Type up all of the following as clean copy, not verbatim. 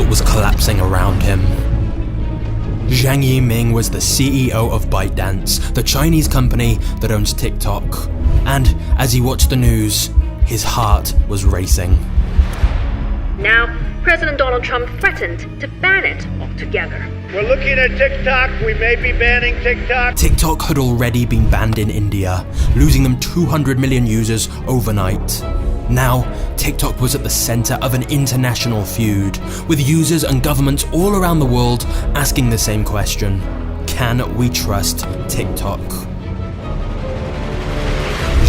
was collapsing around him. Zhang Yiming was the CEO of ByteDance, the Chinese company that owns TikTok. And as he watched the news, his heart was racing. Now, President Donald Trump threatened to ban it altogether. We're looking at TikTok. We may be banning TikTok. TikTok had already been banned in India, losing them 200 million users overnight. Now, TikTok was at the center of an international feud, with users and governments all around the world asking the same question: can we trust TikTok?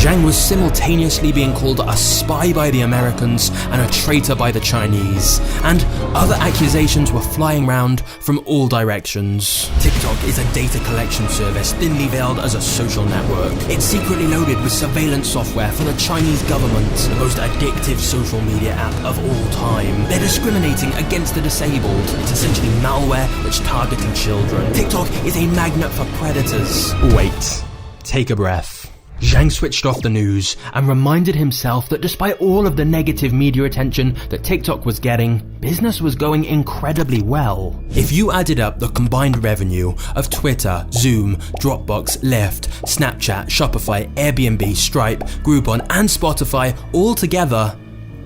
Zhang was simultaneously being called a spy by the Americans and a traitor by the Chinese, and other accusations were flying round from all directions. TikTok is a data collection service thinly veiled as a social network. It's secretly loaded with surveillance software for the Chinese government, the most addictive social media app of all time. They're discriminating against the disabled. It's essentially malware that's targeting children. TikTok is a magnet for predators. Wait, take a breath. Zhang switched off the news and reminded himself that despite all of the negative media attention that TikTok was getting, business was going incredibly well. If you added up the combined revenue of Twitter, Zoom, Dropbox, Lyft, Snapchat, Shopify, Airbnb, Stripe, Groupon, and Spotify all together,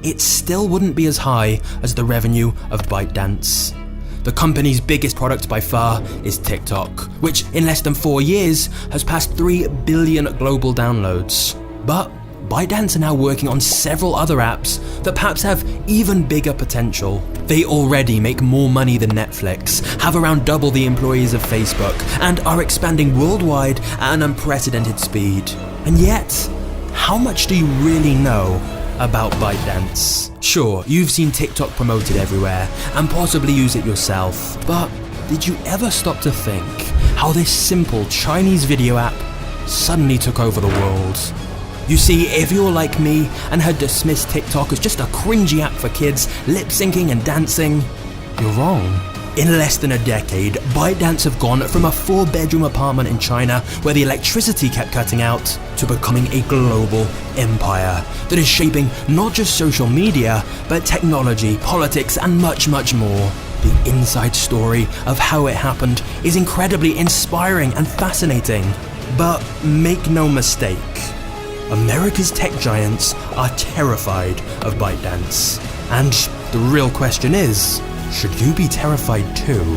it still wouldn't be as high as the revenue of ByteDance. The company's biggest product by far is TikTok, which in less than 4 years has passed 3 billion global downloads. But ByteDance are now working on several other apps that perhaps have even bigger potential. They already make more money than Netflix, have around double the employees of Facebook, and are expanding worldwide at an unprecedented speed. And yet, how much do you really know about ByteDance? Sure, you've seen TikTok promoted everywhere and possibly use it yourself, but did you ever stop to think how this simple Chinese video app suddenly took over the world? You see, if you're like me and had dismissed TikTok as just a cringy app for kids lip syncing and dancing, you're wrong. In less than a decade, ByteDance have gone from a 4-bedroom apartment in China where the electricity kept cutting out to becoming a global empire that is shaping not just social media, but technology, politics, and much, much more. The inside story of how it happened is incredibly inspiring and fascinating. But make no mistake, America's tech giants are terrified of ByteDance. And the real question is, should you be terrified too?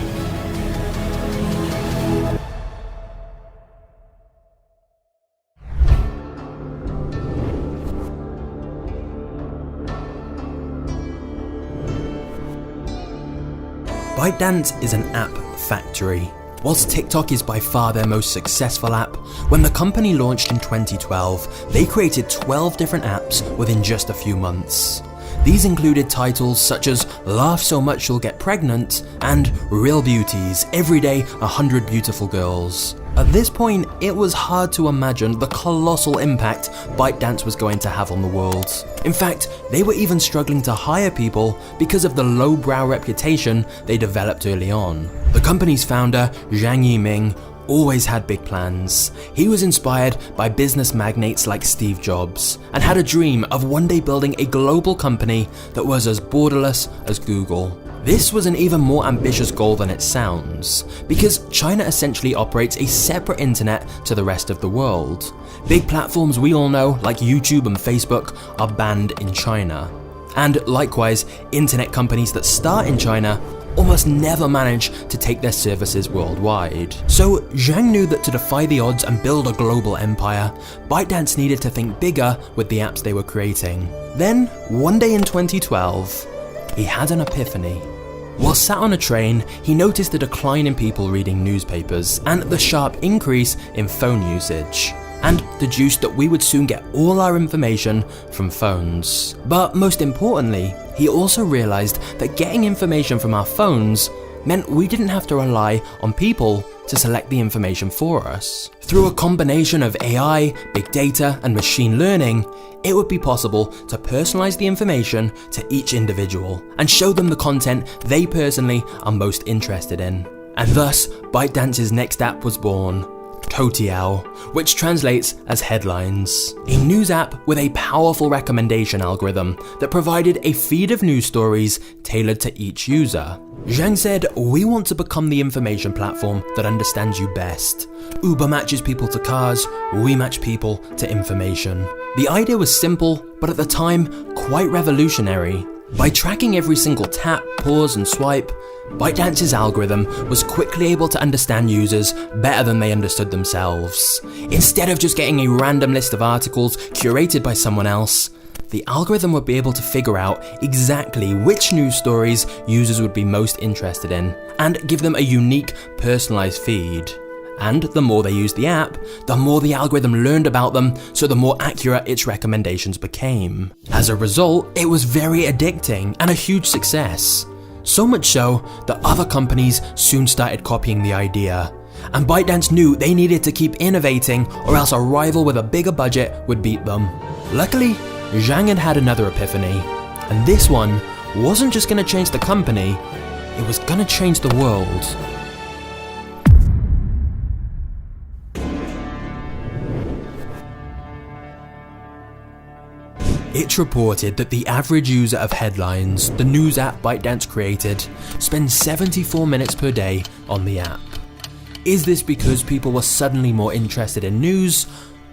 ByteDance is an app factory. Whilst TikTok is by far their most successful app, when the company launched in 2012, they created 12 different apps within just a few months. These included titles such as Laugh So Much You'll Get Pregnant and Real Beauties, Every Day 100 Beautiful Girls. At this point, it was hard to imagine the colossal impact ByteDance was going to have on the world. In fact, they were even struggling to hire people because of the lowbrow reputation they developed early on. The company's founder, Zhang Yiming, always had big plans. He was inspired by business magnates like Steve Jobs and had a dream of one day building a global company that was as borderless as Google. This was an even more ambitious goal than it sounds, because China essentially operates a separate internet to the rest of the world. Big platforms we all know, like YouTube and Facebook, are banned in China. And likewise, internet companies that start in China almost never manage to take their services worldwide. So Zhang knew that to defy the odds and build a global empire, ByteDance needed to think bigger with the apps they were creating. Then, one day in 2012, he had an epiphany. While sat on a train, he noticed the decline in people reading newspapers and the sharp increase in phone usage, and deduced that we would soon get all our information from phones. But most importantly, he also realized that getting information from our phones meant we didn't have to rely on people to select the information for us. Through a combination of AI, big data, and machine learning, it would be possible to personalize the information to each individual and show them the content they personally are most interested in. And thus, ByteDance's next app was born, Toutiao, which translates as headlines. A news app with a powerful recommendation algorithm that provided a feed of news stories tailored to each user. Zhang said, "We want to become the information platform that understands you best. Uber matches people to cars, we match people to information." The idea was simple, but at the time, quite revolutionary. By tracking every single tap, pause and swipe, ByteDance's algorithm was quickly able to understand users better than they understood themselves. Instead of just getting a random list of articles curated by someone else, the algorithm would be able to figure out exactly which news stories users would be most interested in, and give them a unique, personalized feed. And the more they used the app, the more the algorithm learned about them, so the more accurate its recommendations became. As a result, it was very addicting and a huge success. So much so that other companies soon started copying the idea. And ByteDance knew they needed to keep innovating, or else a rival with a bigger budget would beat them. Luckily, Zhang had another epiphany. And this one wasn't just going to change the company, it was going to change the world. It's reported that the average user of Headlines, the news app ByteDance created, spends 74 minutes per day on the app. Is this because people were suddenly more interested in news?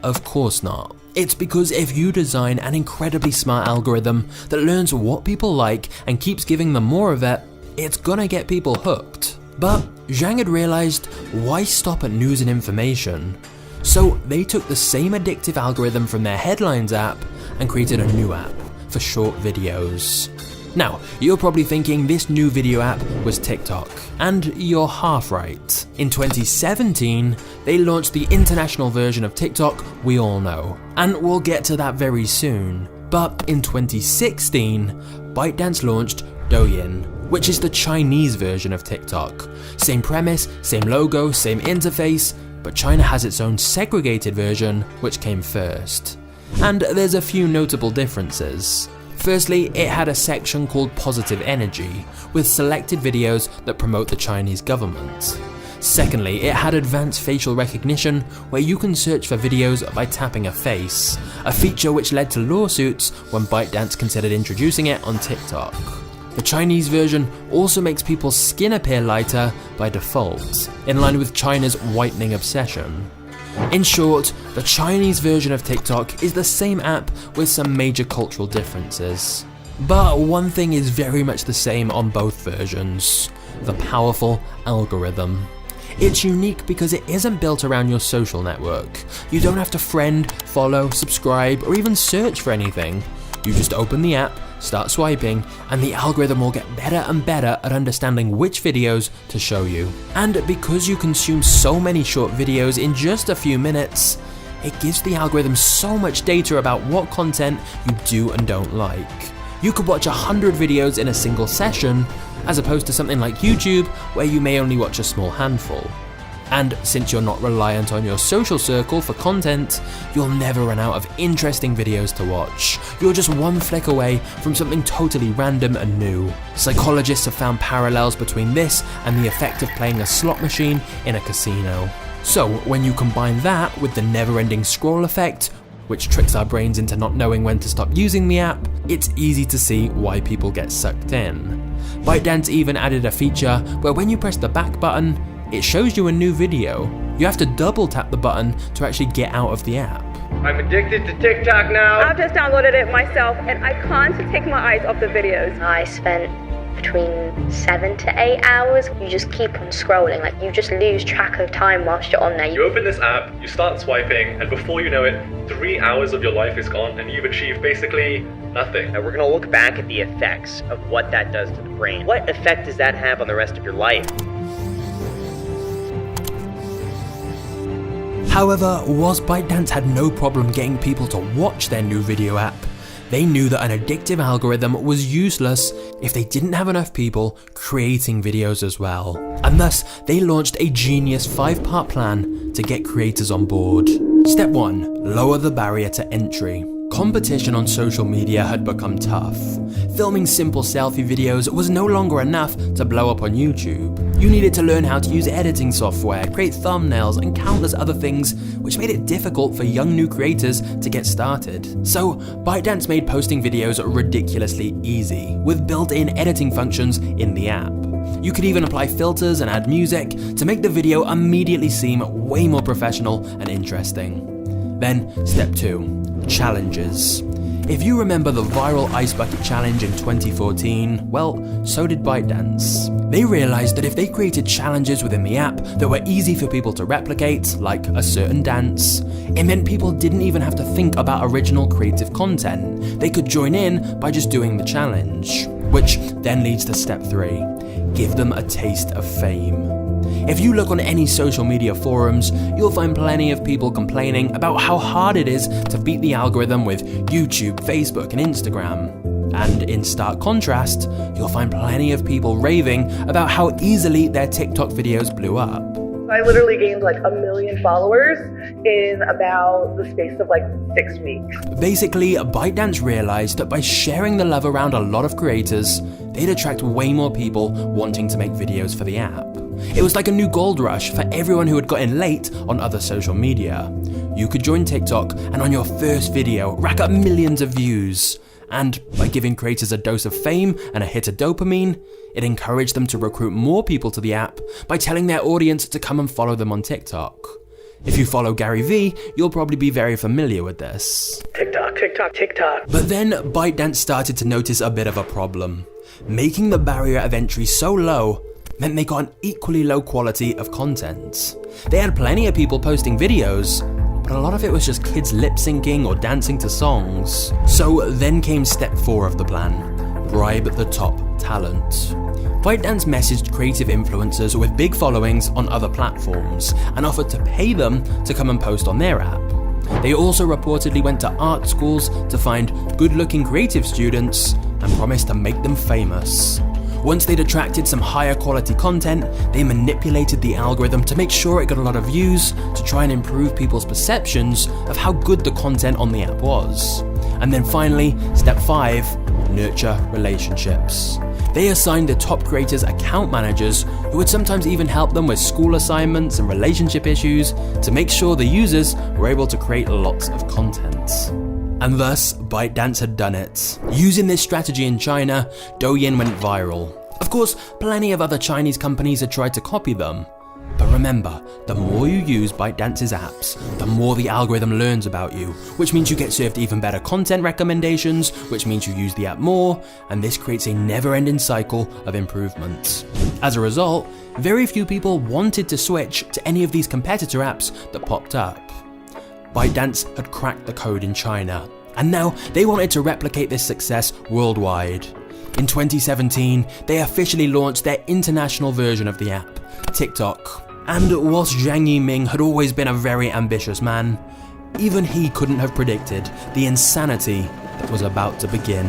Of course not. It's because if you design an incredibly smart algorithm that learns what people like and keeps giving them more of it, it's gonna get people hooked. But Zhang had realized, why stop at news and information? So they took the same addictive algorithm from their Headlines app and created a new app for short videos. Now, you're probably thinking this new video app was TikTok, and you're half right. In 2017, they launched the international version of TikTok we all know, and we'll get to that very soon. But in 2016, ByteDance launched Douyin, which is the Chinese version of TikTok. Same premise, same logo, same interface, but China has its own segregated version, which came first. And there's a few notable differences. Firstly, it had a section called Positive Energy, with selected videos that promote the Chinese government. Secondly, it had advanced facial recognition, where you can search for videos by tapping a face, a feature which led to lawsuits when ByteDance considered introducing it on TikTok. The Chinese version also makes people's skin appear lighter by default, in line with China's whitening obsession. In short, the Chinese version of TikTok is the same app with some major cultural differences. But one thing is very much the same on both versions: the powerful algorithm. It's unique because it isn't built around your social network. You don't have to friend, follow, subscribe, or even search for anything. You just open the app, start swiping, and the algorithm will get better and better at understanding which videos to show you. And because you consume so many short videos in just a few minutes, it gives the algorithm so much data about what content you do and don't like. You could watch 100 videos in a single session, as opposed to something like YouTube, where you may only watch a small handful. And since you're not reliant on your social circle for content, you'll never run out of interesting videos to watch. You're just one flick away from something totally random and new. Psychologists have found parallels between this and the effect of playing a slot machine in a casino. So when you combine that with the never-ending scroll effect, which tricks our brains into not knowing when to stop using the app, it's easy to see why people get sucked in. ByteDance even added a feature where when you press the back button, it shows you a new video. You have to double tap the button to actually get out of the app. I'm addicted to TikTok now. I've just downloaded it myself and I can't take my eyes off the videos. I spent between 7 to 8 hours. You just keep on scrolling, like you just lose track of time whilst you're on there. You open this app, you start swiping, and before you know it, 3 hours of your life is gone and you've achieved basically nothing. And we're going to look back at the effects of what that does to the brain. What effect does that have on the rest of your life? However, whilst ByteDance had no problem getting people to watch their new video app, they knew that an addictive algorithm was useless if they didn't have enough people creating videos as well. And thus, they launched a genius 5-part plan to get creators on board. Step 1. Lower the barrier to entry. Competition on social media had become tough. Filming simple selfie videos was no longer enough to blow up on YouTube. You needed to learn how to use editing software, create thumbnails, and countless other things, which made it difficult for young new creators to get started. So, ByteDance made posting videos ridiculously easy, with built-in editing functions in the app. You could even apply filters and add music to make the video immediately seem way more professional and interesting. Then, step 2, challenges. If you remember the viral Ice Bucket Challenge in 2014, well, so did ByteDance. They realized that if they created challenges within the app that were easy for people to replicate, like a certain dance, it meant people didn't even have to think about original creative content. They could join in by just doing the challenge. Which then leads to step 3, give them a taste of fame. If you look on any social media forums, you'll find plenty of people complaining about how hard it is to beat the algorithm with YouTube, Facebook, and Instagram. And in stark contrast, you'll find plenty of people raving about how easily their TikTok videos blew up. I literally gained like 1 million followers in about the space of like 6 weeks. Basically, ByteDance realized that by sharing the love around a lot of creators, they'd attract way more people wanting to make videos for the app. It was like a new gold rush for everyone who had got in late on other social media. You could join TikTok and on your first video rack up millions of views. And by giving creators a dose of fame and a hit of dopamine, it encouraged them to recruit more people to the app by telling their audience to come and follow them on TikTok. If you follow Gary Vee, you'll probably be very familiar with this. TikTok. But then ByteDance started to notice a bit of a problem. Making the barrier of entry so low meant they got an equally low quality of content. They had plenty of people posting videos, but a lot of it was just kids lip syncing or dancing to songs. So then came step 4 of the plan, bribe the top talent. ByteDance messaged creative influencers with big followings on other platforms and offered to pay them to come and post on their app. They also reportedly went to art schools to find good-looking creative students and promised to make them famous. Once they'd attracted some higher quality content, they manipulated the algorithm to make sure it got a lot of views to try and improve people's perceptions of how good the content on the app was. And then finally, step 5, nurture relationships. They assigned the top creators account managers who would sometimes even help them with school assignments and relationship issues to make sure the users were able to create lots of content. And thus, ByteDance had done it. Using this strategy in China, Douyin went viral. Of course, plenty of other Chinese companies had tried to copy them. But remember, the more you use ByteDance's apps, the more the algorithm learns about you, which means you get served even better content recommendations, which means you use the app more, and this creates a never-ending cycle of improvements. As a result, very few people wanted to switch to any of these competitor apps that popped up. ByteDance had cracked the code in China, and now they wanted to replicate this success worldwide. In 2017, they officially launched their international version of the app, TikTok. And whilst Zhang Yiming had always been a very ambitious man, even he couldn't have predicted the insanity that was about to begin.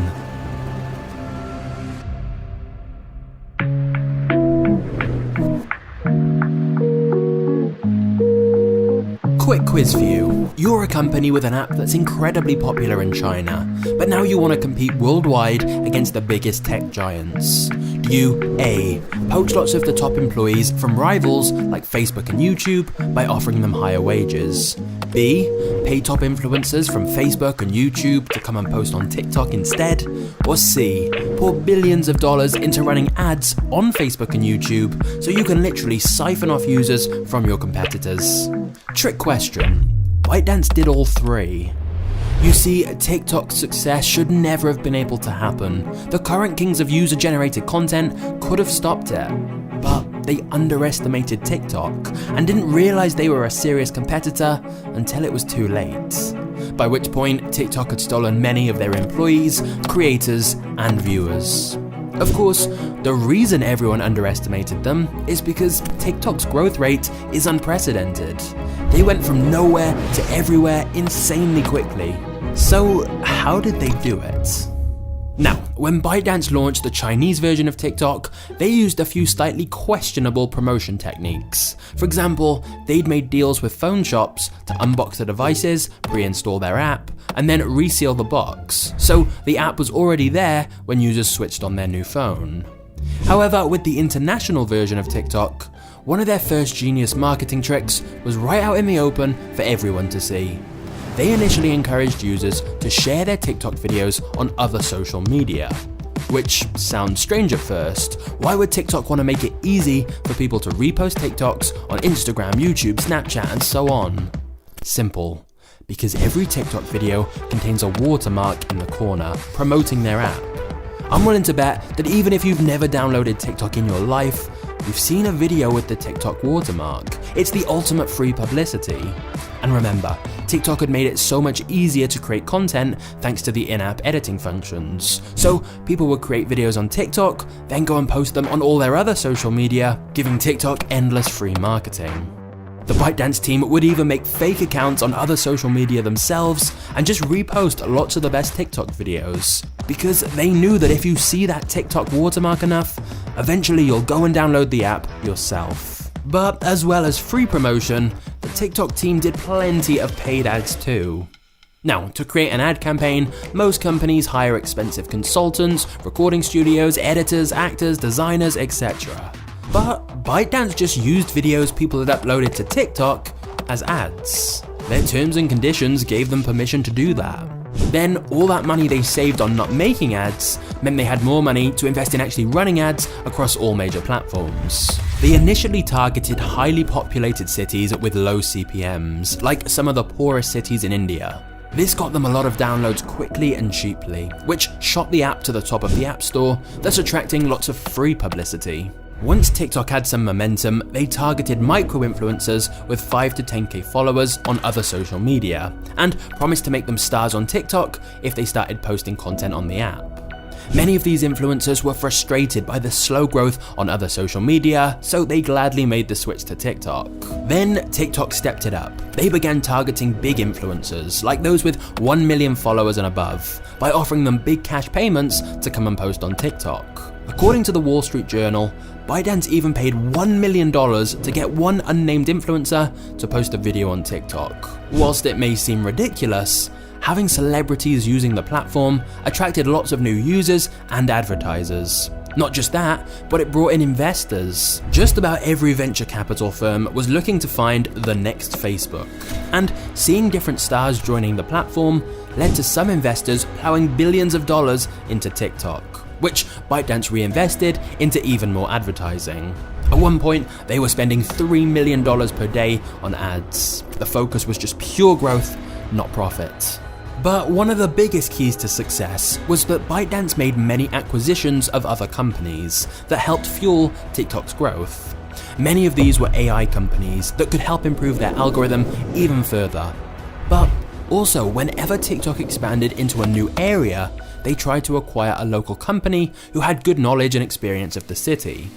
Quick quiz for you. You're a company with an app that's incredibly popular in China, but now you want to compete worldwide against the biggest tech giants. Do you A. poach lots of the top employees from rivals like Facebook and YouTube by offering them higher wages? B. Pay top influencers from Facebook and YouTube to come and post on TikTok instead? Or C. Pour billions of dollars into running ads on Facebook and YouTube so you can literally siphon off users from your competitors? Trick question. ByteDance did all 3. You see, TikTok's success should never have been able to happen. The current kings of user-generated content could have stopped it, but they underestimated TikTok and didn't realize they were a serious competitor until it was too late. By which point, TikTok had stolen many of their employees, creators, and viewers. Of course, the reason everyone underestimated them is because TikTok's growth rate is unprecedented. They went from nowhere to everywhere insanely quickly. So how did they do it? Now, when ByteDance launched the Chinese version of TikTok, they used a few slightly questionable promotion techniques. For example, they'd made deals with phone shops to unbox the devices, pre-install their app, and then reseal the box, so the app was already there when users switched on their new phone. However, with the international version of TikTok, one of their first genius marketing tricks was right out in the open for everyone to see. They initially encouraged users to share their TikTok videos on other social media. Which sounds strange at first. Why would TikTok want to make it easy for people to repost TikToks on Instagram, YouTube, Snapchat, and so on? Simple. Because every TikTok video contains a watermark in the corner promoting their app. I'm willing to bet that even if you've never downloaded TikTok in your life, you've seen a video with the TikTok watermark. It's the ultimate free publicity. And remember, TikTok had made it so much easier to create content thanks to the in-app editing functions. So people would create videos on TikTok, then go and post them on all their other social media, giving TikTok endless free marketing. The ByteDance team would even make fake accounts on other social media themselves and just repost lots of the best TikTok videos. Because they knew that if you see that TikTok watermark enough, eventually you'll go and download the app yourself. But as well as free promotion, the TikTok team did plenty of paid ads too. Now, to create an ad campaign, most companies hire expensive consultants, recording studios, editors, actors, designers, etc. But ByteDance just used videos people had uploaded to TikTok as ads. Their terms and conditions gave them permission to do that. Then all that money they saved on not making ads meant they had more money to invest in actually running ads across all major platforms. They initially targeted highly populated cities with low CPMs, like some of the poorest cities in India. This got them a lot of downloads quickly and cheaply, which shot the app to the top of the App Store, thus attracting lots of free publicity. Once TikTok had some momentum, they targeted micro-influencers with 5 to 10k followers on other social media, and promised to make them stars on TikTok if they started posting content on the app. Many of these influencers were frustrated by the slow growth on other social media, so they gladly made the switch to TikTok. Then TikTok stepped it up. They began targeting big influencers, like those with 1 million followers and above, by offering them big cash payments to come and post on TikTok. According to the Wall Street Journal, ByteDance even paid $1 million to get one unnamed influencer to post a video on TikTok. Whilst it may seem ridiculous, having celebrities using the platform attracted lots of new users and advertisers. Not just that, but it brought in investors. Just about every venture capital firm was looking to find the next Facebook. And seeing different stars joining the platform led to some investors plowing billions of dollars into TikTok, which ByteDance reinvested into even more advertising. At one point, they were spending $3 million per day on ads. The focus was just pure growth, not profit. But one of the biggest keys to success was that ByteDance made many acquisitions of other companies that helped fuel TikTok's growth. Many of these were AI companies that could help improve their algorithm even further. But also, whenever TikTok expanded into a new area, they tried to acquire a local company who had good knowledge and experience of the city.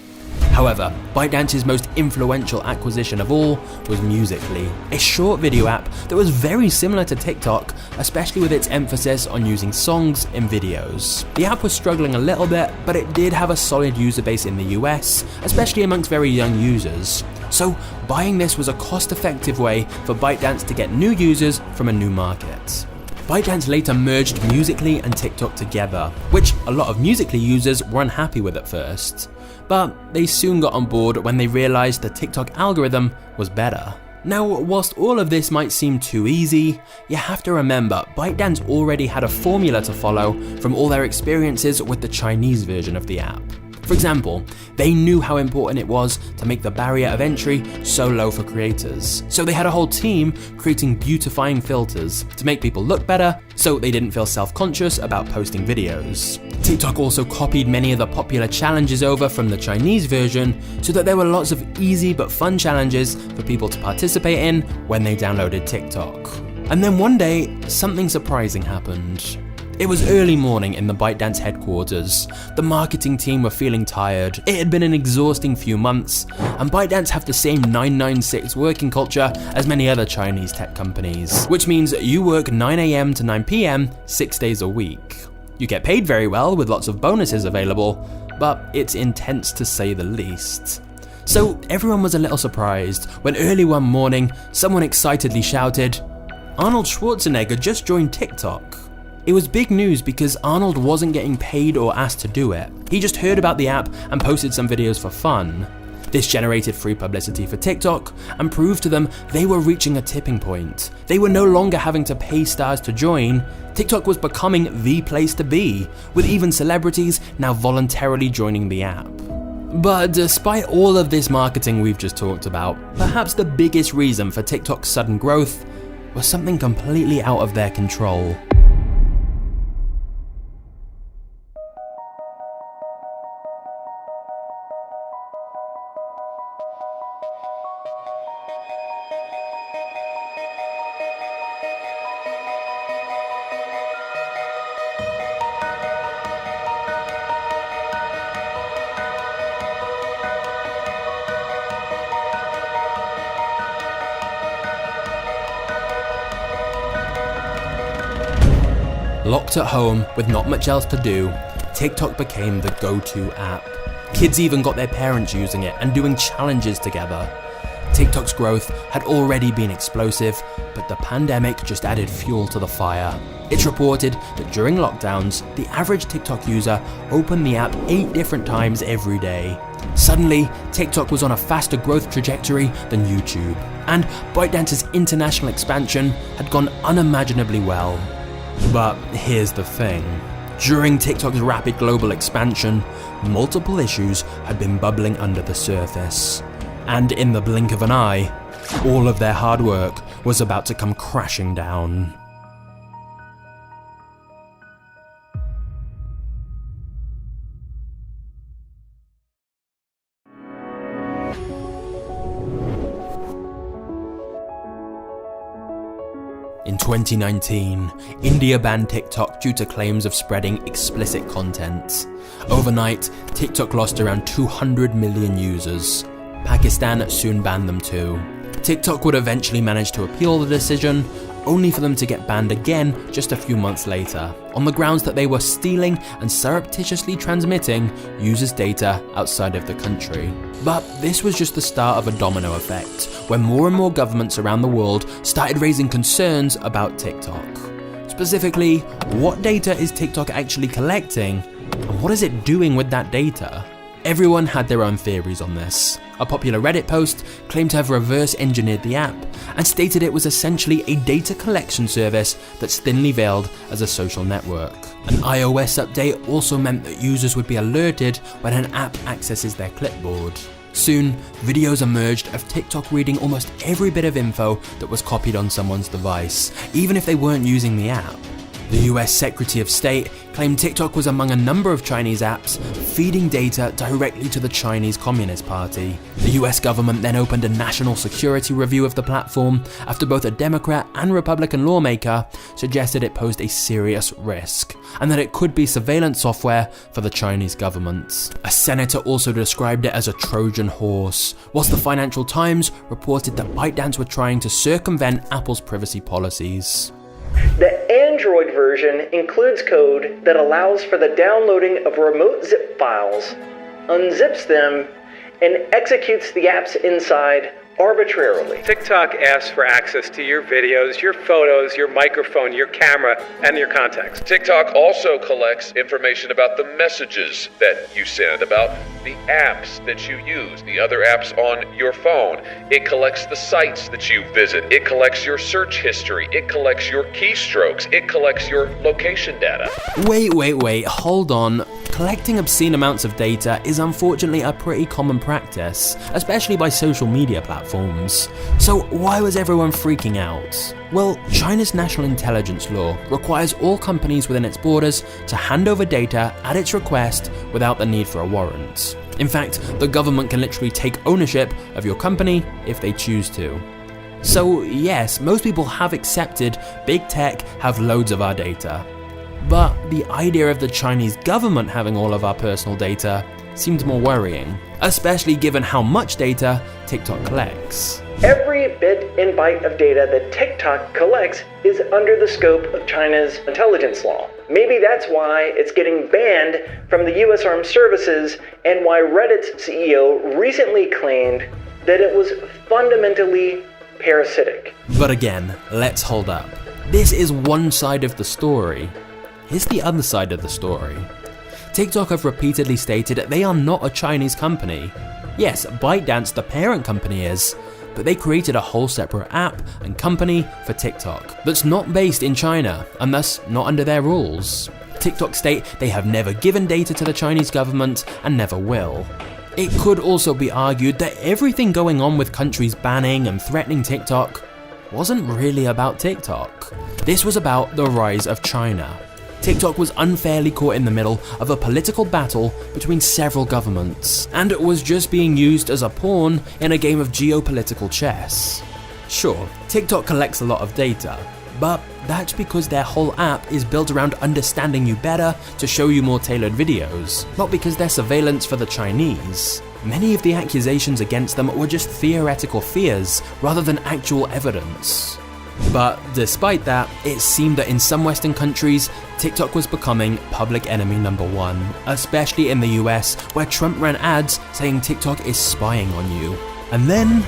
However, ByteDance's most influential acquisition of all was Musical.ly, a short video app that was very similar to TikTok, especially with its emphasis on using songs in videos. The app was struggling a little bit, but it did have a solid user base in the US, especially amongst very young users. So buying this was a cost-effective way for ByteDance to get new users from a new market. ByteDance later merged Musical.ly and TikTok together, which a lot of Musical.ly users were unhappy with at first. But they soon got on board when they realized the TikTok algorithm was better. Now, whilst all of this might seem too easy, you have to remember ByteDance already had a formula to follow from all their experiences with the Chinese version of the app. For example, they knew how important it was to make the barrier of entry so low for creators. So they had a whole team creating beautifying filters to make people look better so they didn't feel self-conscious about posting videos. TikTok also copied many of the popular challenges over from the Chinese version so that there were lots of easy but fun challenges for people to participate in when they downloaded TikTok. And then one day, something surprising happened. It was early morning in the ByteDance headquarters. The marketing team were feeling tired. It had been an exhausting few months, and ByteDance have the same 996 working culture as many other Chinese tech companies, which means you work 9 AM to 9 PM 6 days a week. You get paid very well with lots of bonuses available, but it's intense to say the least. So everyone was a little surprised when early one morning someone excitedly shouted, "Arnold Schwarzenegger just joined TikTok." It was big news because Arnold wasn't getting paid or asked to do it. He just heard about the app and posted some videos for fun. This generated free publicity for TikTok and proved to them they were reaching a tipping point. They were no longer having to pay stars to join. TikTok was becoming the place to be, with even celebrities now voluntarily joining the app. But despite all of this marketing we've just talked about, perhaps the biggest reason for TikTok's sudden growth was something completely out of their control. Locked at home with not much else to do, TikTok became the go-to app. Kids even got their parents using it and doing challenges together. TikTok's growth had already been explosive, but the pandemic just added fuel to the fire. It's reported that during lockdowns, the average TikTok user opened the app 8 different times every day. Suddenly, TikTok was on a faster growth trajectory than YouTube, and ByteDance's international expansion had gone unimaginably well. But here's the thing. During TikTok's rapid global expansion, multiple issues had been bubbling under the surface. And in the blink of an eye, all of their hard work was about to come crashing down. In 2019, India banned TikTok due to claims of spreading explicit content. Overnight, TikTok lost around 200 million users. Pakistan soon banned them too. TikTok would eventually manage to appeal the decision, only for them to get banned again just a few months later, on the grounds that they were stealing and surreptitiously transmitting users' data outside of the country. But this was just the start of a domino effect, where more and more governments around the world started raising concerns about TikTok. Specifically, what data is TikTok actually collecting, and what is it doing with that data? Everyone had their own theories on this. A popular Reddit post claimed to have reverse engineered the app and stated it was essentially a data collection service that's thinly veiled as a social network. An iOS update also meant that users would be alerted when an app accesses their clipboard. Soon, videos emerged of TikTok reading almost every bit of info that was copied on someone's device, even if they weren't using the app. The US Secretary of State claimed TikTok was among a number of Chinese apps feeding data directly to the Chinese Communist Party. The US government then opened a national security review of the platform after both a Democrat and Republican lawmaker suggested it posed a serious risk, and that it could be surveillance software for the Chinese government. A senator also described it as a Trojan horse, whilst the Financial Times reported that ByteDance were trying to circumvent Apple's privacy policies. The Android version includes code that allows for the downloading of remote zip files, unzips them, and executes the apps inside arbitrarily. TikTok asks for access to your videos, your photos, your microphone, your camera, and your contacts. TikTok also collects information about the messages that you send, about the apps that you use, the other apps on your phone. It collects the sites that you visit. It collects your search history. It collects your keystrokes. It collects your location data. Wait, hold on. Collecting obscene amounts of data is unfortunately a pretty common practice, especially by social media platforms. So why was everyone freaking out? Well, China's national intelligence law requires all companies within its borders to hand over data at its request without the need for a warrant. In fact, the government can literally take ownership of your company if they choose to. So yes, most people have accepted big tech have loads of our data. But the idea of the Chinese government having all of our personal data seemed more worrying, especially given how much data TikTok collects. Every bit and byte of data that TikTok collects is under the scope of China's intelligence law. Maybe that's why it's getting banned from the US Armed Services, and why Reddit's CEO recently claimed that it was fundamentally parasitic. But again, let's hold up. This is one side of the story. here's the other side of the story. TikTok have repeatedly stated they are not a Chinese company. Yes, ByteDance, the parent company, is, but they created a whole separate app and company for TikTok that's not based in China and thus not under their rules. TikTok state they have never given data to the Chinese government and never will. It could also be argued that everything going on with countries banning and threatening TikTok wasn't really about TikTok. This was about the rise of China. TikTok was unfairly caught in the middle of a political battle between several governments, and it was just being used as a pawn in a game of geopolitical chess. Sure, TikTok collects a lot of data, but that's because their whole app is built around understanding you better to show you more tailored videos, not because they're surveillance for the Chinese. Many of the accusations against them were just theoretical fears rather than actual evidence. But despite that, it seemed that in some Western countries, TikTok was becoming public enemy number one, especially in the US, where Trump ran ads saying TikTok is spying on you. And then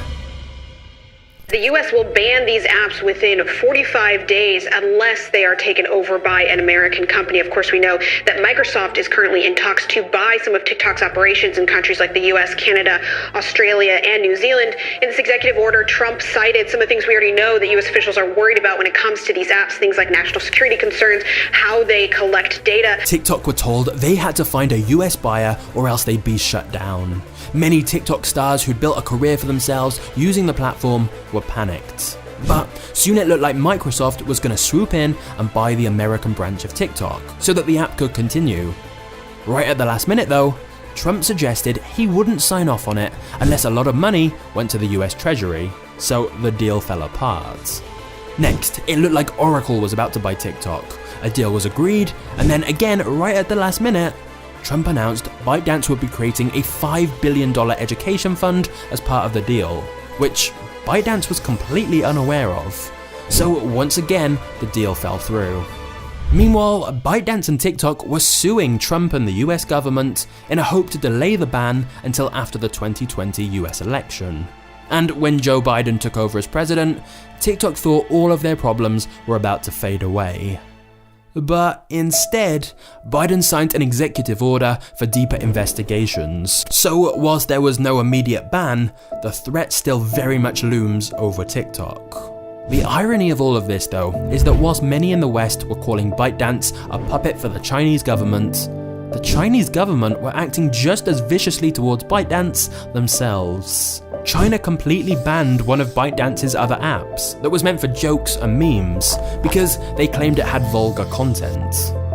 The U.S. will ban these apps within 45 days unless they are taken over by an American company. Of course, we know that Microsoft is currently in talks to buy some of TikTok's operations in countries like the U.S., Canada, Australia, and New Zealand. In this executive order, Trump cited some of the things we already know that U.S. officials are worried about when it comes to these apps, things like national security concerns, how they collect data. TikTok were told they had to find a US buyer or else they'd be shut down. Many TikTok stars who'd built a career for themselves using the platform were panicked. But soon it looked like Microsoft was going to swoop in and buy the American branch of TikTok so that the app could continue. Right at the last minute though, Trump suggested he wouldn't sign off on it unless a lot of money went to the US Treasury, so the deal fell apart. Next, it looked like Oracle was about to buy TikTok. A deal was agreed, and then again, right at the last minute, Trump announced ByteDance would be creating a $5 billion education fund as part of the deal, which ByteDance was completely unaware of. So once again, the deal fell through. Meanwhile, ByteDance and TikTok were suing Trump and the US government in a hope to delay the ban until after the 2020 US election. And when Joe Biden took over as president, TikTok thought all of their problems were about to fade away. But instead, Biden signed an executive order for deeper investigations. So whilst there was no immediate ban, the threat still very much looms over TikTok. The irony of all of this though, is that whilst many in the West were calling ByteDance a puppet for the Chinese government, the Chinese government were acting just as viciously towards ByteDance themselves. China completely banned one of ByteDance's other apps that was meant for jokes and memes because they claimed it had vulgar content.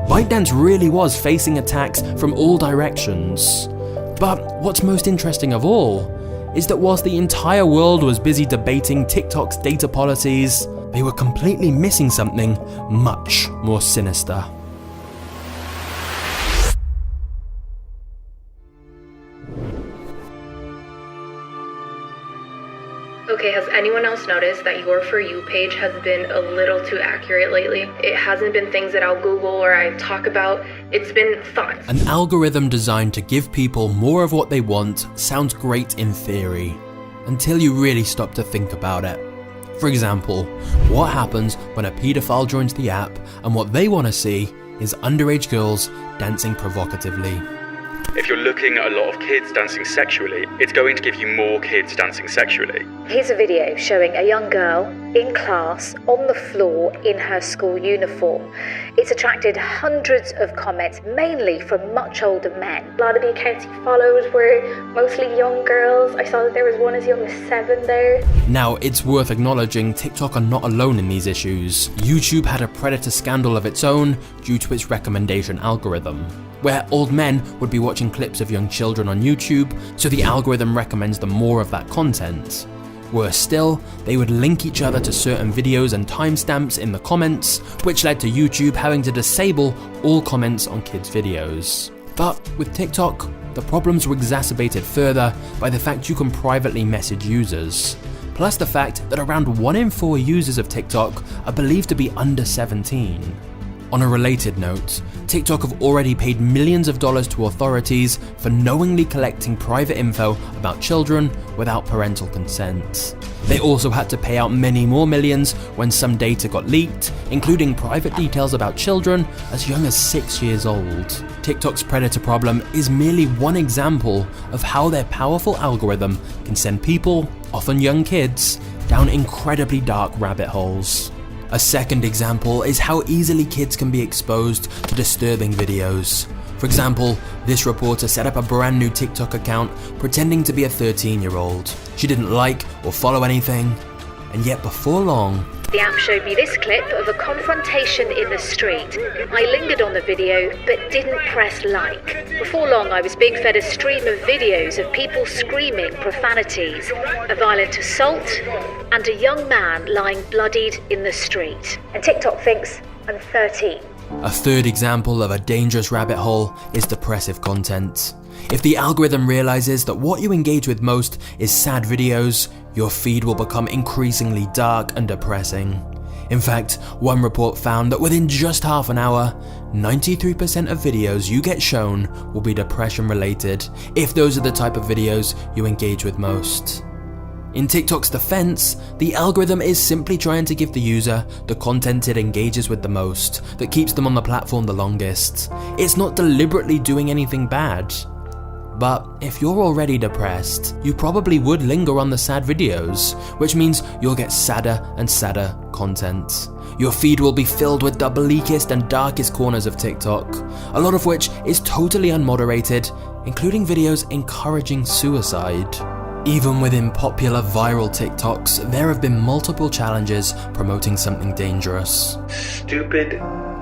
ByteDance really was facing attacks from all directions. But what's most interesting of all is that whilst the entire world was busy debating TikTok's data policies, they were completely missing something much more sinister. Okay, has anyone else noticed that your For You page has been a little too accurate lately? It hasn't been things that I'll Google or I talk about. It's been thoughts. An algorithm designed to give people more of what they want sounds great in theory, until you really stop to think about it. For example, what happens when a paedophile joins the app and what they want to see is underage girls dancing provocatively? If you're looking at a lot of kids dancing sexually, it's going to give you more kids dancing sexually. Here's a video showing a young girl in class on the floor in her school uniform. It's attracted hundreds of comments, mainly from much older men. A lot of the accounts he follows were mostly young girls. I saw that there was one as young as 7 there. Now, it's worth acknowledging TikTok are not alone in these issues. YouTube had a predator scandal of its own due to its recommendation algorithm, where old men would be watching clips of young children on YouTube, so the algorithm recommends them more of that content. Worse still, they would link each other to certain videos and timestamps in the comments, which led to YouTube having to disable all comments on kids' videos. But with TikTok, the problems were exacerbated further by the fact you can privately message users, plus the fact that around 1 in 4 users of TikTok are believed to be under 17. On a related note, TikTok have already paid millions of dollars to authorities for knowingly collecting private info about children without parental consent. They also had to pay out many more millions when some data got leaked, including private details about children as young as 6 years old. TikTok's predator problem is merely one example of how their powerful algorithm can send people, often young kids, down incredibly dark rabbit holes. A second example is how easily kids can be exposed to disturbing videos. For example, this reporter set up a brand new TikTok account pretending to be a 13-year-old. She didn't like or follow anything, and yet before long, the app showed me this clip of a confrontation in the street. I lingered on the video but didn't press like. Before long, I was being fed a stream of videos of people screaming profanities, a violent assault, and a young man lying bloodied in the street. And TikTok thinks I'm 13. A third example of a dangerous rabbit hole is depressive content. If the algorithm realizes that what you engage with most is sad videos, your feed will become increasingly dark and depressing. In fact, one report found that within just half an hour, 93% of videos you get shown will be depression related, if those are the type of videos you engage with most. In TikTok's defense, the algorithm is simply trying to give the user the content it engages with the most, that keeps them on the platform the longest. It's not deliberately doing anything bad. But if you're already depressed, you probably would linger on the sad videos, which means you'll get sadder and sadder content. Your feed will be filled with the bleakest and darkest corners of TikTok, a lot of which is totally unmoderated, including videos encouraging suicide. Even within popular viral TikToks, there have been multiple challenges promoting something dangerous. Stupid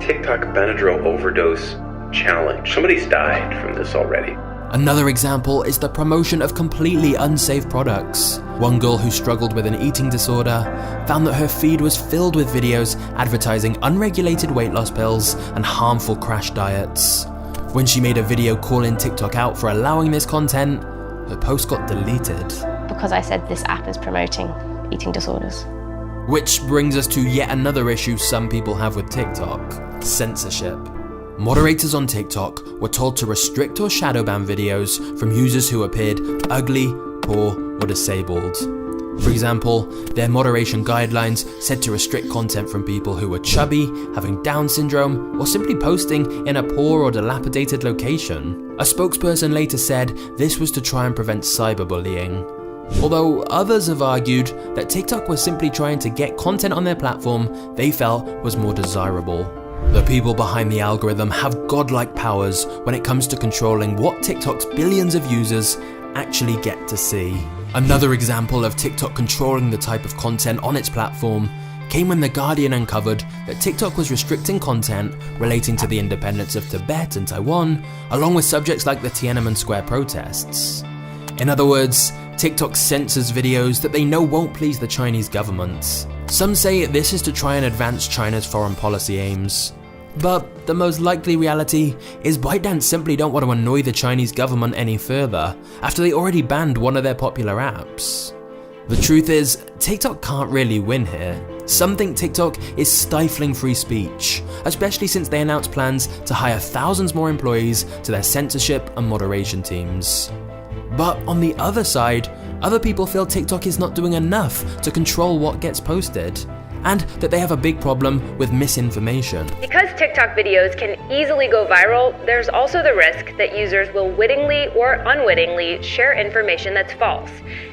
TikTok Benadryl overdose challenge. Somebody's died from this already. Another example is the promotion of completely unsafe products. One girl who struggled with an eating disorder found that her feed was filled with videos advertising unregulated weight loss pills and harmful crash diets. When she made a video calling TikTok out for allowing this content, her post got deleted. Because I said this app is promoting eating disorders. Which brings us to yet another issue some people have with TikTok: censorship. Moderators on TikTok were told to restrict or shadow ban videos from users who appeared ugly, poor, or disabled. For example, their moderation guidelines said to restrict content from people who were chubby, having Down syndrome, or simply posting in a poor or dilapidated location. A spokesperson later said this was to try and prevent cyberbullying. Although others have argued that TikTok was simply trying to get content on their platform they felt was more desirable. The people behind the algorithm have godlike powers when it comes to controlling what TikTok's billions of users actually get to see. Another example of TikTok controlling the type of content on its platform came when The Guardian uncovered that TikTok was restricting content relating to the independence of Tibet and Taiwan, along with subjects like the Tiananmen Square protests. In other words, TikTok censors videos that they know won't please the Chinese government. Some say this is to try and advance China's foreign policy aims. But the most likely reality is ByteDance simply don't want to annoy the Chinese government any further after they already banned one of their popular apps. The truth is, TikTok can't really win here. Some think TikTok is stifling free speech, especially since they announced plans to hire thousands more employees to their censorship and moderation teams. But on the other side, other people feel TikTok is not doing enough to control what gets posted, and that they have a big problem with misinformation. Because TikTok videos can easily go viral, there's also the risk that users will wittingly or unwittingly share information that's false.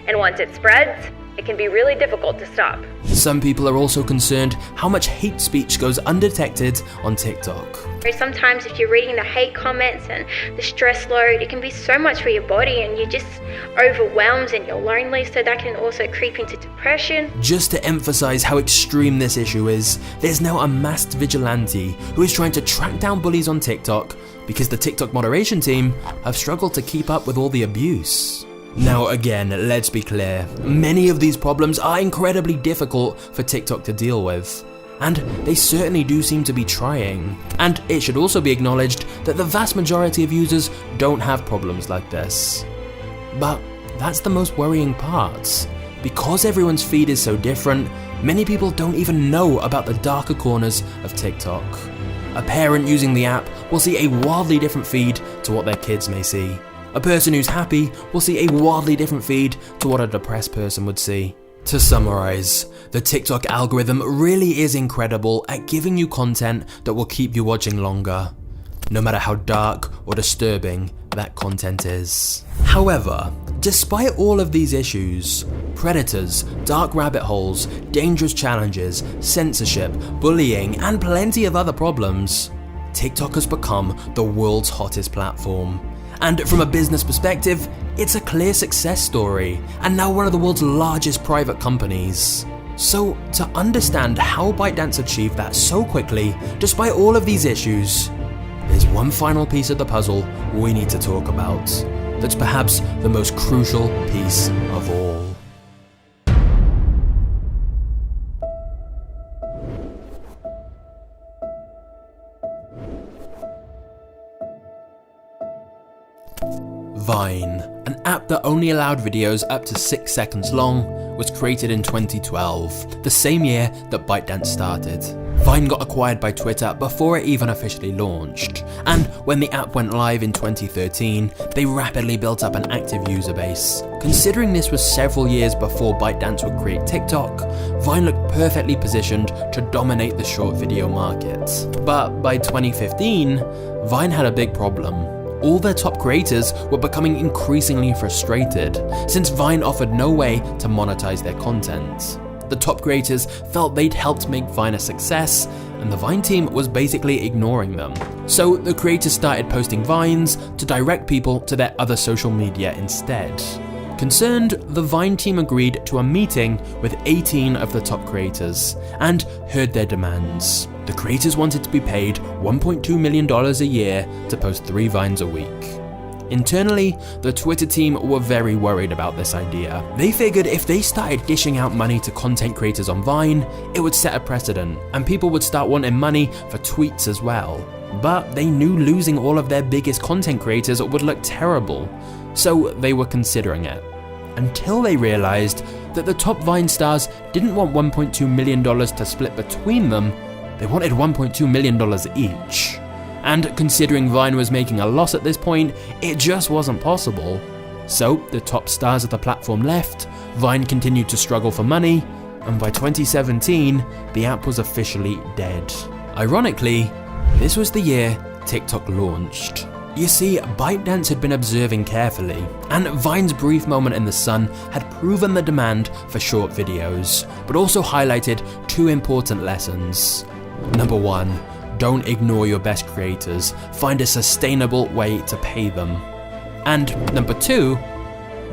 And once it spreads, it can be really difficult to stop. Some people are also concerned how much hate speech goes undetected on TikTok. Sometimes if you're reading the hate comments and the stress load, it can be so much for your body and you're just overwhelmed and you're lonely, so that can also creep into depression. Just to emphasize how extreme this issue is, there's now a masked vigilante who is trying to track down bullies on TikTok because the TikTok moderation team have struggled to keep up with all the abuse. Now again, let's be clear, many of these problems are incredibly difficult for TikTok to deal with. And they certainly do seem to be trying. And it should also be acknowledged that the vast majority of users don't have problems like this. But that's the most worrying part. Because everyone's feed is so different, many people don't even know about the darker corners of TikTok. A parent using the app will see a wildly different feed to what their kids may see. A person who's happy will see a wildly different feed to what a depressed person would see. To summarize, the TikTok algorithm really is incredible at giving you content that will keep you watching longer, no matter how dark or disturbing that content is. However, despite all of these issues, predators, dark rabbit holes, dangerous challenges, censorship, bullying, and plenty of other problems, TikTok has become the world's hottest platform. And from a business perspective, it's a clear success story, and now one of the world's largest private companies. So, to understand how ByteDance achieved that so quickly, despite all of these issues, there's one final piece of the puzzle we need to talk about. That's perhaps the most crucial piece of all. Vine, an app that only allowed videos up to 6 seconds long, was created in 2012, the same year that ByteDance started. Vine got acquired by Twitter before it even officially launched, and when the app went live in 2013, they rapidly built up an active user base. Considering this was several years before ByteDance would create TikTok, Vine looked perfectly positioned to dominate the short video market. But by 2015, Vine had a big problem. All their top creators were becoming increasingly frustrated, since Vine offered no way to monetize their content. The top creators felt they'd helped make Vine a success, and the Vine team was basically ignoring them. So the creators started posting Vines to direct people to their other social media instead. Concerned, the Vine team agreed to a meeting with 18 of the top creators and heard their demands. The creators wanted to be paid $1.2 million a year to post 3 Vines a week. Internally, the Twitter team were very worried about this idea. They figured if they started dishing out money to content creators on Vine, it would set a precedent, and people would start wanting money for tweets as well. But they knew losing all of their biggest content creators would look terrible, so they were considering it. Until they realized that the top Vine stars didn't want $1.2 million to split between them, they wanted $1.2 million each. And considering Vine was making a loss at this point, it just wasn't possible. So the top stars of the platform left, Vine continued to struggle for money, and by 2017, the app was officially dead. Ironically, this was the year TikTok launched. You see, ByteDance had been observing carefully, and Vine's brief moment in the sun had proven the demand for short videos, but also highlighted 2 important lessons. Number 1, don't ignore your best creators, find a sustainable way to pay them. And number 2,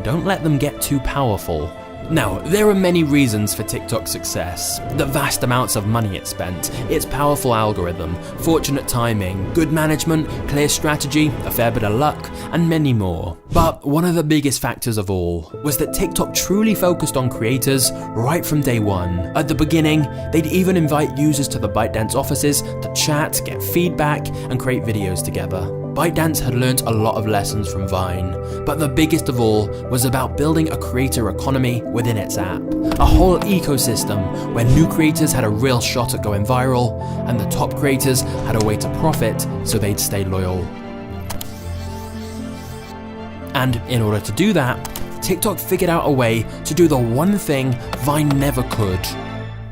don't let them get too powerful. Now, there are many reasons for TikTok's success. The vast amounts of money it spent, its powerful algorithm, fortunate timing, good management, clear strategy, a fair bit of luck, and many more. But one of the biggest factors of all was that TikTok truly focused on creators right from day one. At the beginning, they'd even invite users to the ByteDance offices to chat, get feedback, and create videos together. ByteDance had learned a lot of lessons from Vine, but the biggest of all was about building a creator economy within its app. A whole ecosystem where new creators had a real shot at going viral, and the top creators had a way to profit so they'd stay loyal. And in order to do that, TikTok figured out a way to do the one thing Vine never could: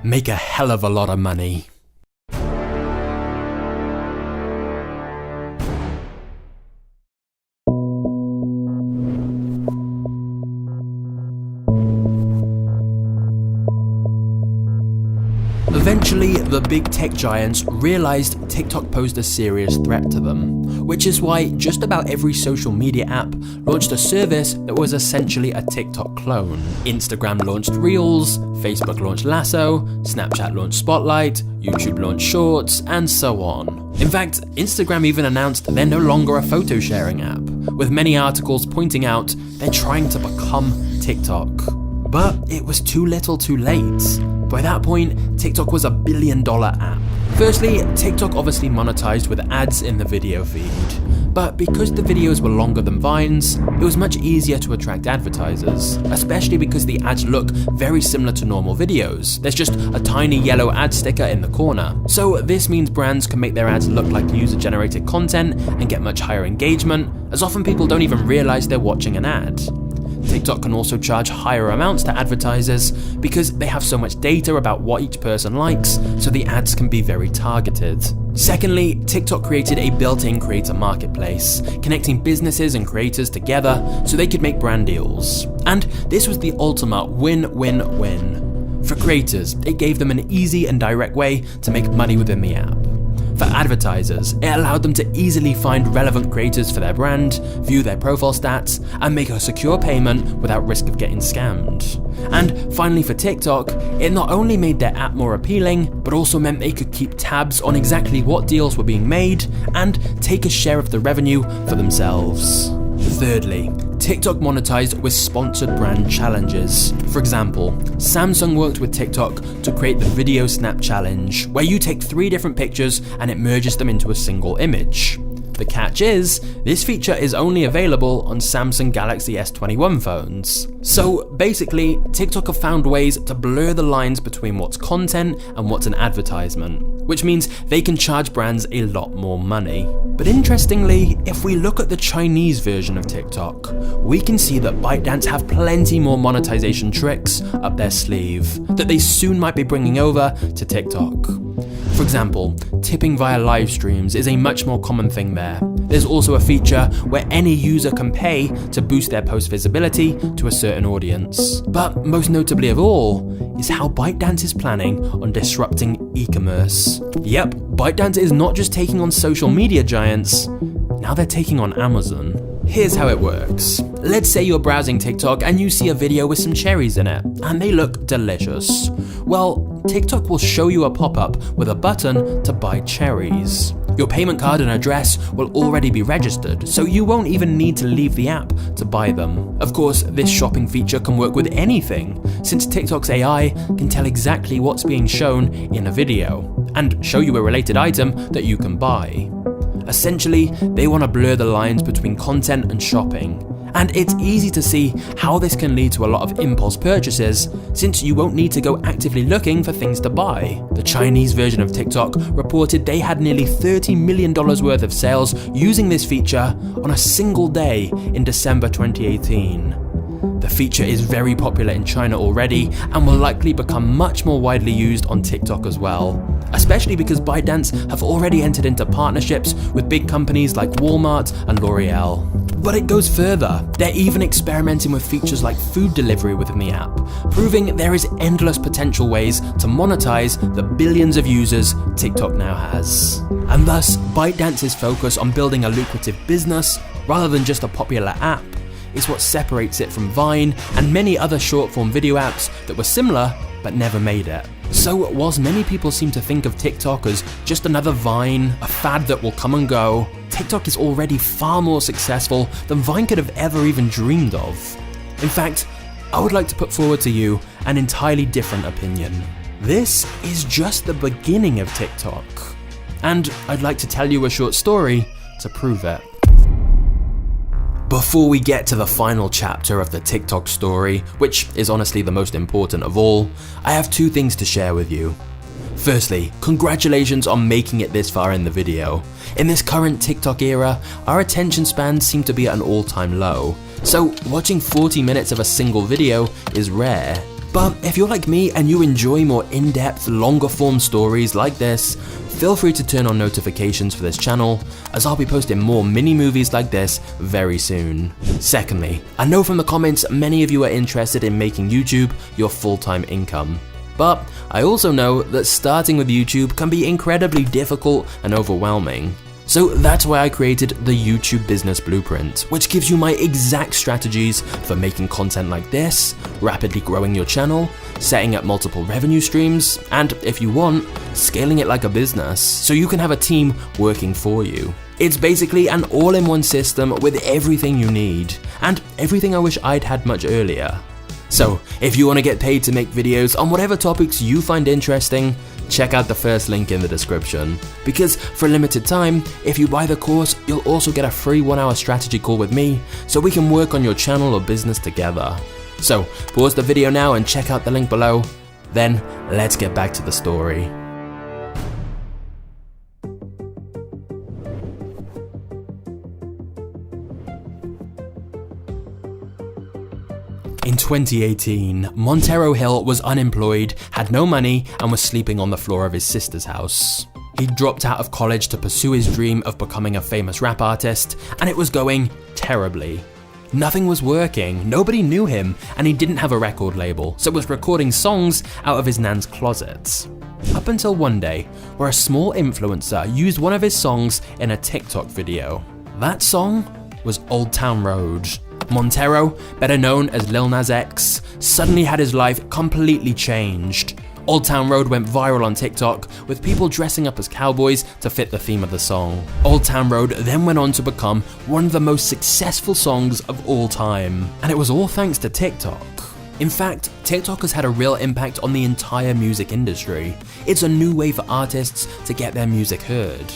make a hell of a lot of money. Eventually, the big tech giants realized TikTok posed a serious threat to them, which is why just about every social media app launched a service that was essentially a TikTok clone. Instagram launched Reels, Facebook launched Lasso, Snapchat launched Spotlight, YouTube launched Shorts, and so on. In fact, Instagram even announced they're no longer a photo sharing app, with many articles pointing out they're trying to become TikTok. But it was too little too late. By that point, TikTok was $1 billion app. Firstly, TikTok obviously monetized with ads in the video feed. But because the videos were longer than Vines, it was much easier to attract advertisers, especially because the ads look very similar to normal videos. There's just a tiny yellow ad sticker in the corner. So this means brands can make their ads look like user-generated content and get much higher engagement, as often people don't even realize they're watching an ad. TikTok can also charge higher amounts to advertisers because they have so much data about what each person likes, so the ads can be very targeted. Secondly, TikTok created a built-in creator marketplace, connecting businesses and creators together so they could make brand deals. And this was the ultimate win-win-win. For creators, it gave them an easy and direct way to make money within the app. For advertisers, it allowed them to easily find relevant creators for their brand, view their profile stats, and make a secure payment without risk of getting scammed. And finally for TikTok, it not only made their app more appealing, but also meant they could keep tabs on exactly what deals were being made and take a share of the revenue for themselves. Thirdly, TikTok monetized with sponsored brand challenges. For example, Samsung worked with TikTok to create the Video Snap Challenge, where you take 3 different pictures and it merges them into a single image. The catch is, this feature is only available on Samsung Galaxy S21 phones. So basically, TikTok have found ways to blur the lines between what's content and what's an advertisement, which means they can charge brands a lot more money. But interestingly, if we look at the Chinese version of TikTok, we can see that ByteDance have plenty more monetization tricks up their sleeve that they soon might be bringing over to TikTok. For example, tipping via live streams is a much more common thing there. There's also a feature where any user can pay to boost their post visibility to a certain audience. But most notably of all is how ByteDance is planning on disrupting e-commerce. Yep, ByteDance is not just taking on social media giants, now they're taking on Amazon. Here's how it works. Let's say you're browsing TikTok and you see a video with some cherries in it, and they look delicious. Well, TikTok will show you a pop-up with a button to buy cherries. Your payment card and address will already be registered, so you won't even need to leave the app to buy them. Of course, this shopping feature can work with anything, since TikTok's AI can tell exactly what's being shown in a video, and show you a related item that you can buy. Essentially, they want to blur the lines between content and shopping. And it's easy to see how this can lead to a lot of impulse purchases, since you won't need to go actively looking for things to buy. The Chinese version of TikTok reported they had nearly $30 million worth of sales using this feature on a single day in December 2018. The feature is very popular in China already and will likely become much more widely used on TikTok as well, especially because ByteDance have already entered into partnerships with big companies like Walmart and L'Oreal. But it goes further. They're even experimenting with features like food delivery within the app, proving there is endless potential ways to monetize the billions of users TikTok now has. And thus, ByteDance's focus on building a lucrative business rather than just a popular app is what separates it from Vine and many other short-form video apps that were similar but never made it. So whilst many people seem to think of TikTok as just another Vine, a fad that will come and go, TikTok is already far more successful than Vine could have ever even dreamed of. In fact, I would like to put forward to you an entirely different opinion. This is just the beginning of TikTok, and I'd like to tell you a short story to prove it. Before we get to the final chapter of the TikTok story, which is honestly the most important of all, I have 2 things to share with you. Firstly, congratulations on making it this far in the video. In this current TikTok era, our attention spans seem to be at an all-time low, so watching 40 minutes of a single video is rare. But if you're like me and you enjoy more in-depth, longer-form stories like this, feel free to turn on notifications for this channel, as I'll be posting more mini-movies like this very soon. Secondly, I know from the comments many of you are interested in making YouTube your full-time income. But I also know that starting with YouTube can be incredibly difficult and overwhelming. So that's why I created the YouTube Business Blueprint, which gives you my exact strategies for making content like this, rapidly growing your channel, setting up multiple revenue streams, and if you want, scaling it like a business, so you can have a team working for you. It's basically an all-in-one system with everything you need, and everything I wish I'd had much earlier. So, if you want to get paid to make videos on whatever topics you find interesting, check out the first link in the description. Because for a limited time, if you buy the course, you'll also get a free 1-hour strategy call with me, so we can work on your channel or business together. So pause the video now and check out the link below. Then let's get back to the story. In 2018, Montero Hill was unemployed, had no money, and was sleeping on the floor of his sister's house. He dropped out of college to pursue his dream of becoming a famous rap artist, and it was going terribly. Nothing was working, nobody knew him, and he didn't have a record label, so was recording songs out of his nan's closet. Up until one day, where a small influencer used one of his songs in a TikTok video. That song was Old Town Road. Montero, better known as Lil Nas X, suddenly had his life completely changed. Old Town Road went viral on TikTok, with people dressing up as cowboys to fit the theme of the song. Old Town Road then went on to become one of the most successful songs of all time, and it was all thanks to TikTok. In fact, TikTok has had a real impact on the entire music industry. It's a new way for artists to get their music heard.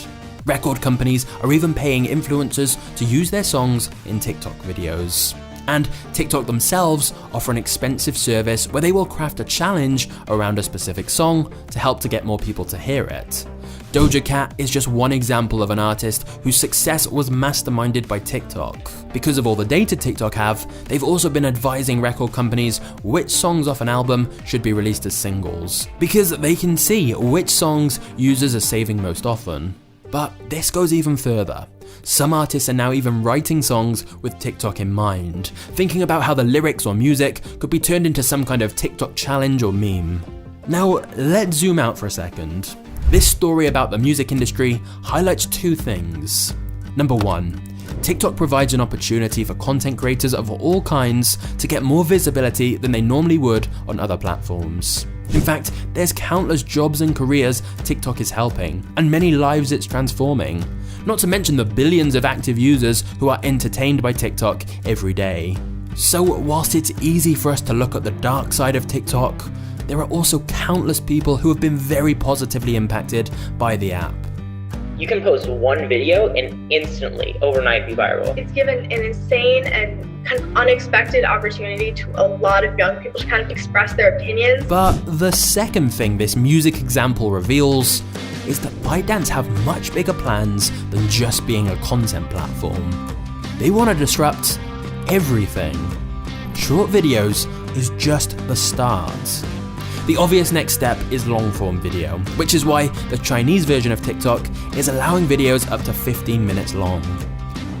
Record companies are even paying influencers to use their songs in TikTok videos. And TikTok themselves offer an expensive service where they will craft a challenge around a specific song to help to get more people to hear it. Doja Cat is just one example of an artist whose success was masterminded by TikTok. Because of all the data TikTok have, they've also been advising record companies which songs off an album should be released as singles, because they can see which songs users are saving most often. But this goes even further. Some artists are now even writing songs with TikTok in mind, thinking about how the lyrics or music could be turned into some kind of TikTok challenge or meme. Now, let's zoom out for a second. This story about the music industry highlights two things. Number one, TikTok provides an opportunity for content creators of all kinds to get more visibility than they normally would on other platforms. In fact, there's countless jobs and careers TikTok is helping, and many lives it's transforming. Not to mention the billions of active users who are entertained by TikTok every day. So whilst it's easy for us to look at the dark side of TikTok, there are also countless people who have been very positively impacted by the app. You can post one video and instantly, overnight, be viral. It's given an insane and kind of unexpected opportunity to a lot of young people to kind of express their opinions. But the second thing this music example reveals is that ByteDance have much bigger plans than just being a content platform. They want to disrupt everything. Short videos is just the start. The obvious next step is long-form video, which is why the Chinese version of TikTok is allowing videos up to 15 minutes long.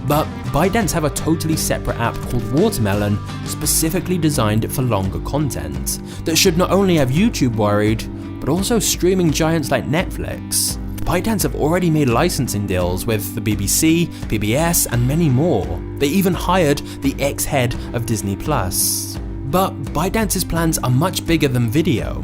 But ByteDance have a totally separate app called Watermelon, specifically designed for longer content, that should not only have YouTube worried, but also streaming giants like Netflix. ByteDance have already made licensing deals with the BBC, PBS, and many more. They even hired the ex-head of Disney+. But ByteDance's plans are much bigger than video.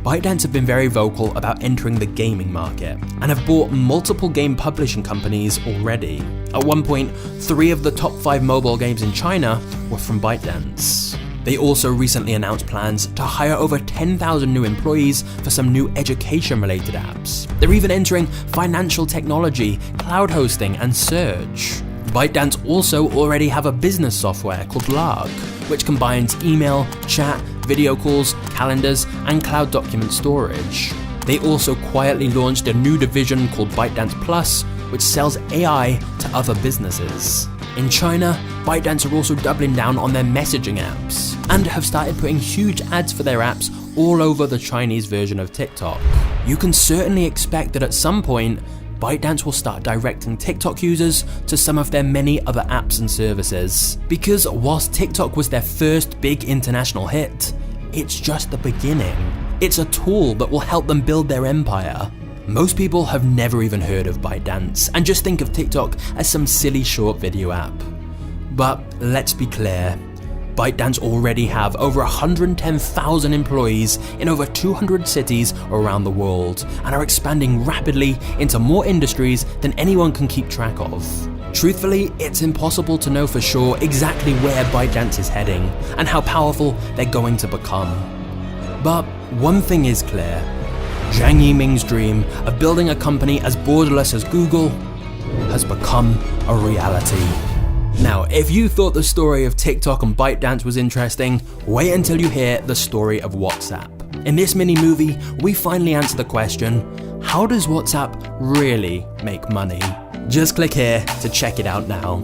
ByteDance have been very vocal about entering the gaming market, and have bought multiple game publishing companies already. At one point, 3 of the top 5 mobile games in China were from ByteDance. They also recently announced plans to hire over 10,000 new employees for some new education-related apps. They're even entering financial technology, cloud hosting, and search. ByteDance also already have a business software called Lark, which combines email, chat, video calls, calendars, and cloud document storage. They also quietly launched a new division called ByteDance Plus, which sells AI to other businesses. In China, ByteDance are also doubling down on their messaging apps, and have started putting huge ads for their apps all over the Chinese version of TikTok. You can certainly expect that at some point, ByteDance will start directing TikTok users to some of their many other apps and services. Because whilst TikTok was their first big international hit, it's just the beginning. It's a tool that will help them build their empire. Most people have never even heard of ByteDance and just think of TikTok as some silly short video app. But let's be clear, ByteDance already have over 110,000 employees in over 200 cities around the world, and are expanding rapidly into more industries than anyone can keep track of. Truthfully, it's impossible to know for sure exactly where ByteDance is heading, and how powerful they're going to become. But one thing is clear, Zhang Yiming's dream of building a company as borderless as Google has become a reality. Now, if you thought the story of TikTok and ByteDance was interesting, wait until you hear the story of WhatsApp. In this mini-movie, we finally answer the question, how does WhatsApp really make money? Just click here to check it out now.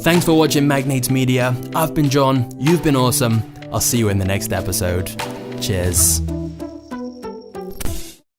Thanks for watching Magnates Media. I've been John, you've been awesome. I'll see you in the next episode. Cheers.